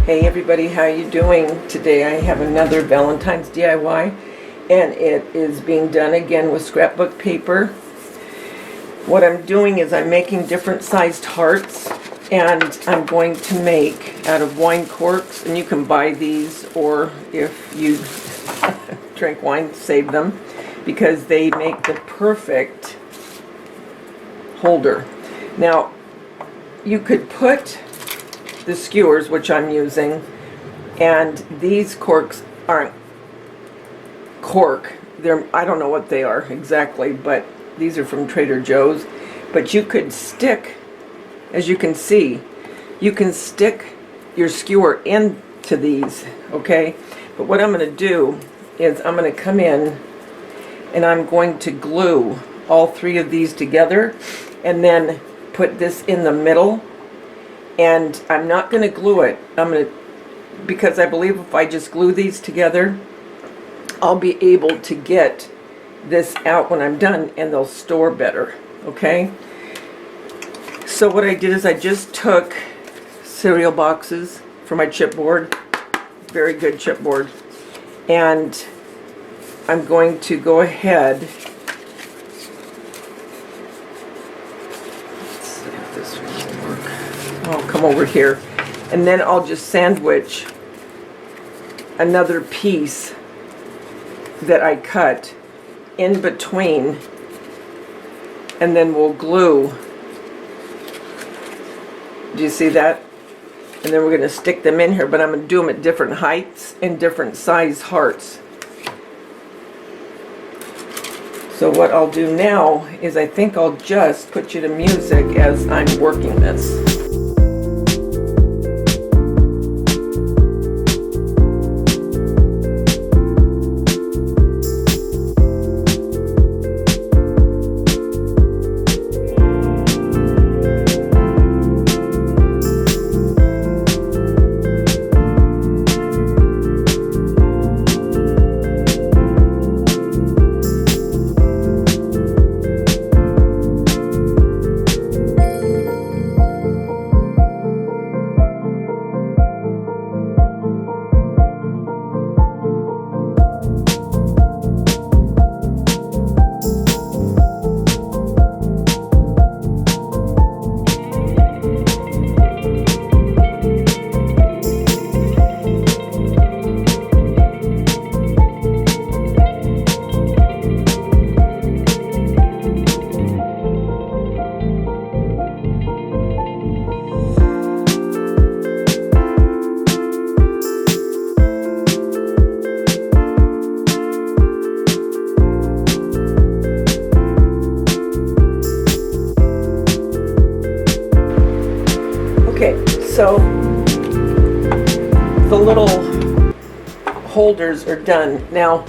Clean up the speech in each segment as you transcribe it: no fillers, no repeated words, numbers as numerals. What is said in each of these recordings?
Hey everybody, how you doing? Today I have another Valentine's DIY, and it is being done again with scrapbook paper. What I'm doing is I'm making different sized hearts, and I'm going to make out of wine corks, and you can buy these, or if you drink wine, save them, because they make the perfect holder. Now, you could put the skewers, which I'm using, and these corks aren't cork. I don't know what they are exactly, but these are from Trader Joe's. But you could stick, as you can see, you can stick your skewer into these, okay? But what I'm going to do is I'm going to come in and I'm going to glue all three of these together and then put this in the middle. And I'm not going to glue it. Because I believe if I just glue these together, I'll be able to get this out when I'm done and they'll store better, okay? So what I did is I just took cereal boxes for my chipboard, very good chipboard, and I'm going to go ahead. I'll come over here, and then I'll just sandwich another piece that I cut in between, and then we'll glue. Do you see that? And then we're going to stick them in here, but I'm going to do them at different heights and different size hearts. So what I'll do now is I think I'll just put you to music as I'm working this. So the little holders are done. Now,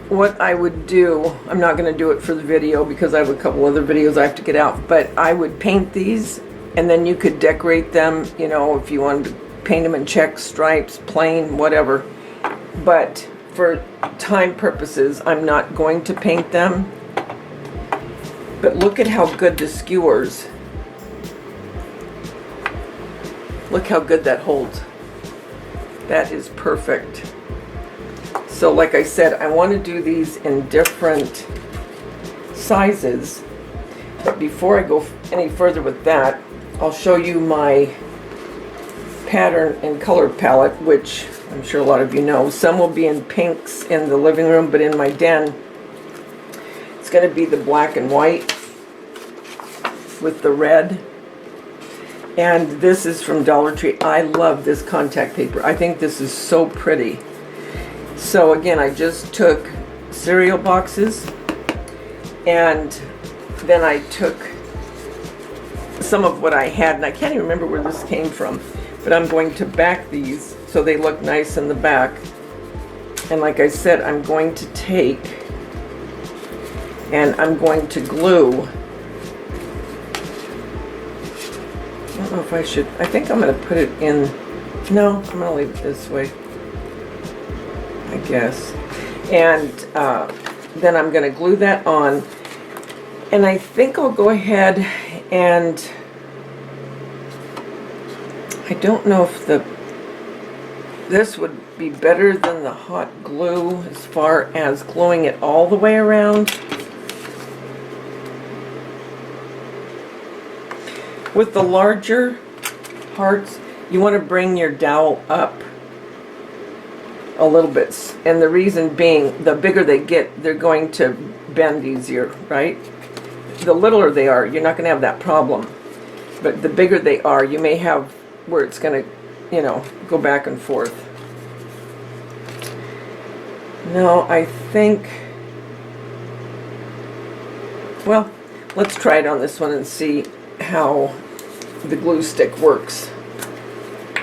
what I would do, I'm not going to do it for the video because I have a couple other videos I have to get out, but I would paint these, and then you could decorate them, you know, if you wanted to paint them in checks, stripes, plain, whatever. But for time purposes, I'm not going to paint them. But look at how good the skewers. Look how good that holds. That is perfect. So like I said, I want to do these in different sizes. But before I go any further with that, I'll show you my pattern and color palette, which I'm sure a lot of you know. Some will be in pinks in the living room, but in my den, it's going to be the black and white with the red. And this is from Dollar Tree. I love this contact paper. I think this is so pretty. So again, I just took cereal boxes, and then I took some of what I had, and I can't even remember where this came from, but I'm going to back these so they look nice in the back. And like I said, I'm going to take and I'm going to glue. I don't know if I should. I think I'm going to put it in. No, I'm going to leave it this way, I guess. And then I'm going to glue that on. And I think I'll go ahead and I don't know if the this would be better than the hot glue as far as gluing it all the way around. With the larger hearts, you want to bring your dowel up a little bit, and the reason being, the bigger they get, they're going to bend easier, right? The littler they are, you're not going to have that problem. But the bigger they are, you may have where it's going to, you know, go back and forth. No, I think, well, let's try it on this one and see how the glue stick works.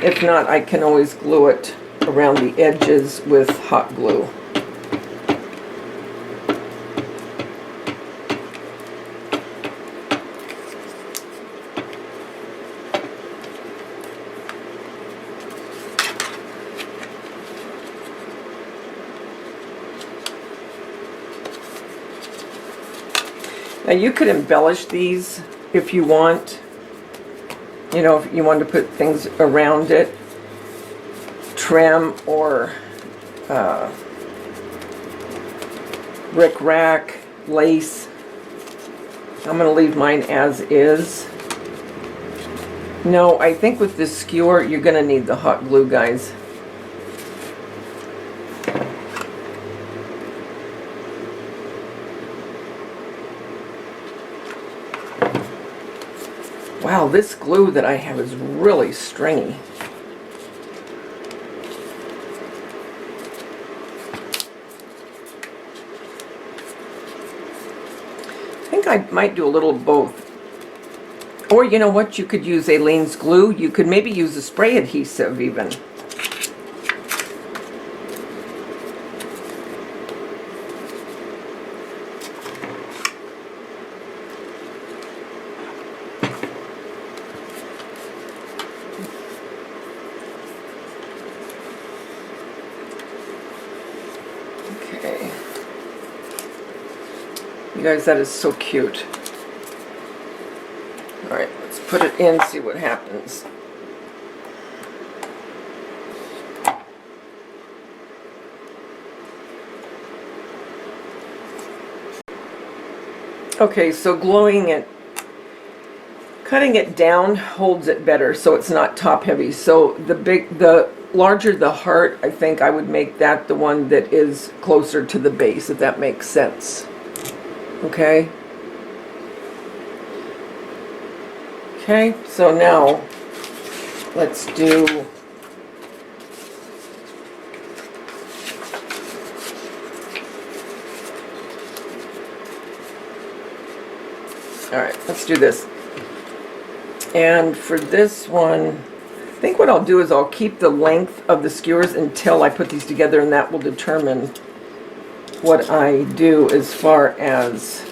If not, I can always glue it around the edges with hot glue. Now you could embellish these if you want. You know, if you want to put things around it, trim or rickrack, lace. I'm going to leave mine as is. No, I think with this skewer, you're going to need the hot glue, guys. Wow, this glue that I have is really stringy. I think I might do a little of both. Or you know what, you could use Aleene's glue. You could maybe use a spray adhesive even. Okay. You guys, that is so cute. Alright, let's put it in, see what happens. Okay, so gluing it, cutting it down holds it better so it's not top heavy. So the larger the heart, I think I would make that the one that is closer to the base, if that makes sense. Okay? Okay, so now let's do let's do this. And for this one, I think what I'll do is I'll keep the length of the skewers until I put these together, and that will determine what I do as far as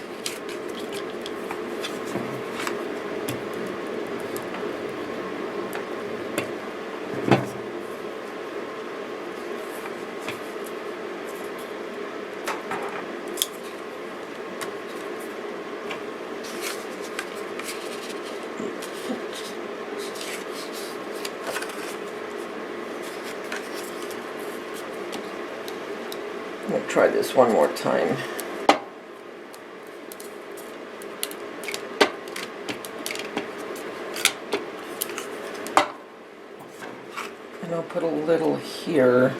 try this one more time. And I'll put a little here.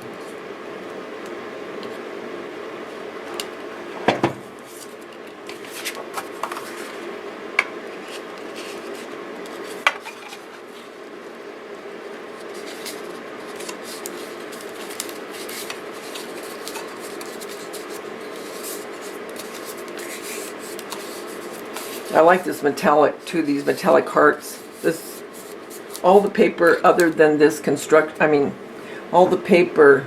I like this metallic too, these metallic hearts. This, all the paper other than this all the paper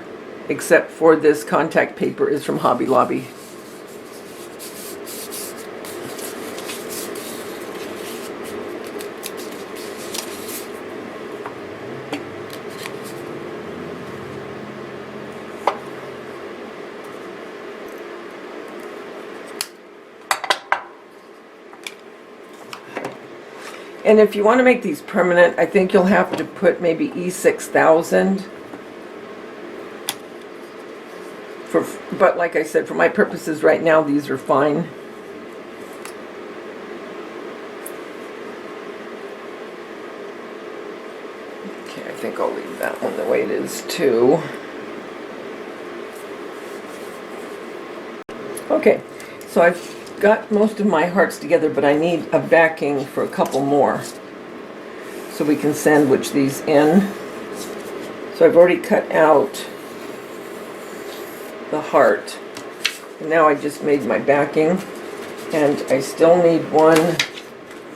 except for this contact paper is from Hobby Lobby. And if you want to make these permanent, I think you'll have to put maybe E6000 But like I said, for my purposes right now, these are fine. Okay, I think I'll leave that one the way it is too. Okay, so I've got most of my hearts together, but I need a backing for a couple more so we can sandwich these in. So I've already cut out the heart, and now I just made my backing, and I still need one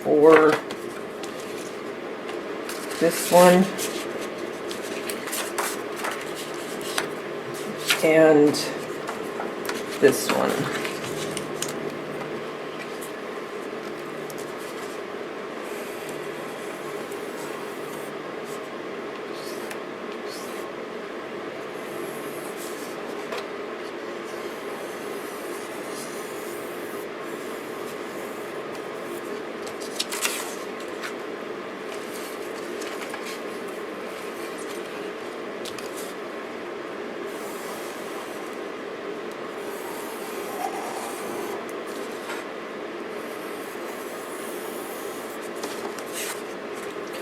for this one and this one.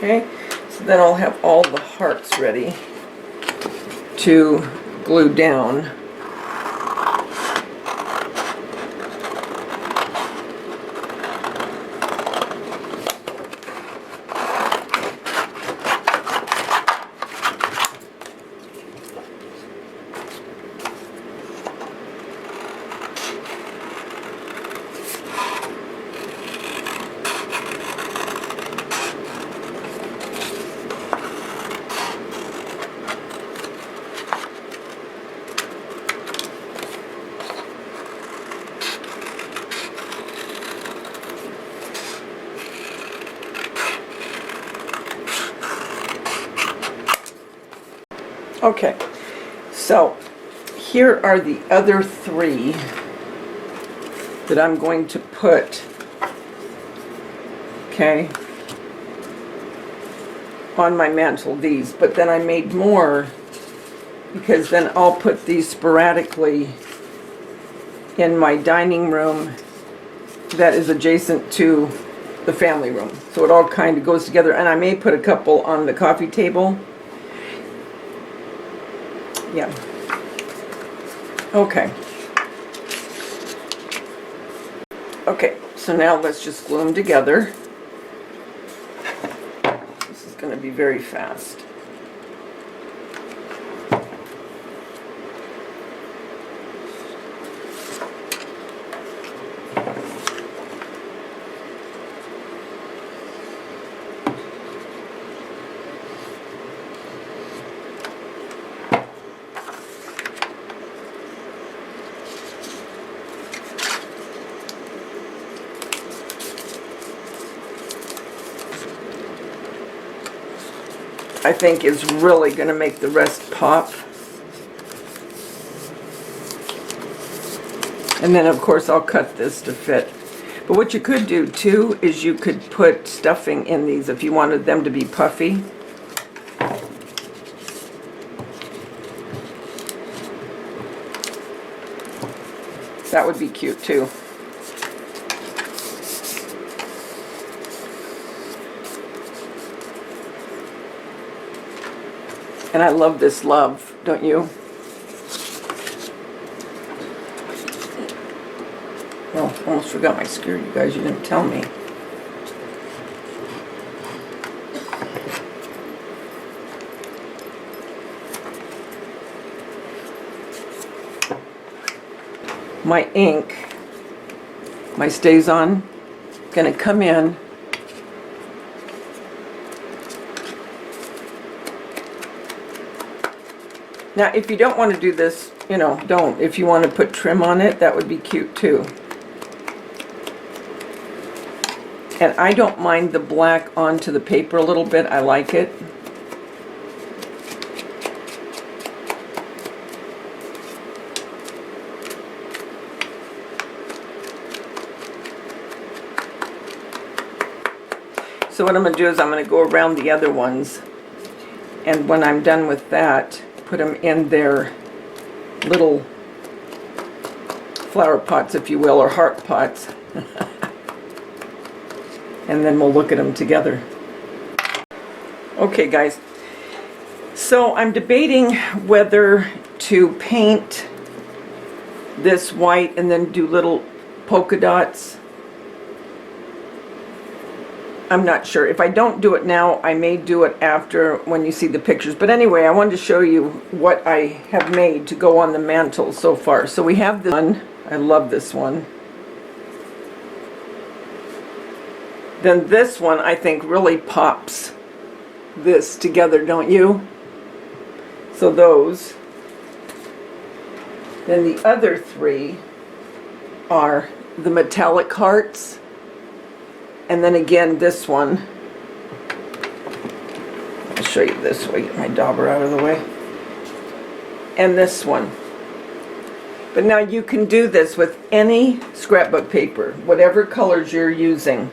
Okay, so then I'll have all the hearts ready to glue down. Okay, so here are the other three that I'm going to put, okay, on my mantle, these, but then I made more because then I'll put these sporadically in my dining room that is adjacent to the family room. So it all kind of goes together, and I may put a couple on the coffee table. Yeah. Okay. Okay, so now let's just glue them together. This is going to be very fast. I think is really going to make the rest pop. And then of course I'll cut this to fit. But what you could do too is you could put stuffing in these if you wanted them to be puffy. That would be cute too. And I love this love, don't you? Oh, almost forgot my skewer, you guys. You didn't tell me. My ink, my Stays On, gonna come in. Now, if you don't want to do this, you know, don't. If you want to put trim on it, that would be cute too. And I don't mind the black onto the paper a little bit. I like it. So what I'm going to do is I'm going to go around the other ones, and when I'm done with that, put them in their little flower pots, if you will, or heart pots. And then we'll look at them together. Okay, guys. So I'm debating whether to paint this white and then do little polka dots. I'm not sure. If I don't do it now, I may do it after when you see the pictures. But anyway, I wanted to show you what I have made to go on the mantle so far. So we have this one. I love this one. Then this one, I think, really pops this together, don't you? So those. Then the other three are the metallic hearts. And then again, this one. I'll show you this way, get my dauber out of the way. And this one. But now you can do this with any scrapbook paper, whatever colors you're using,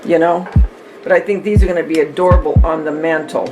you know. But I think these are going to be adorable on the mantle.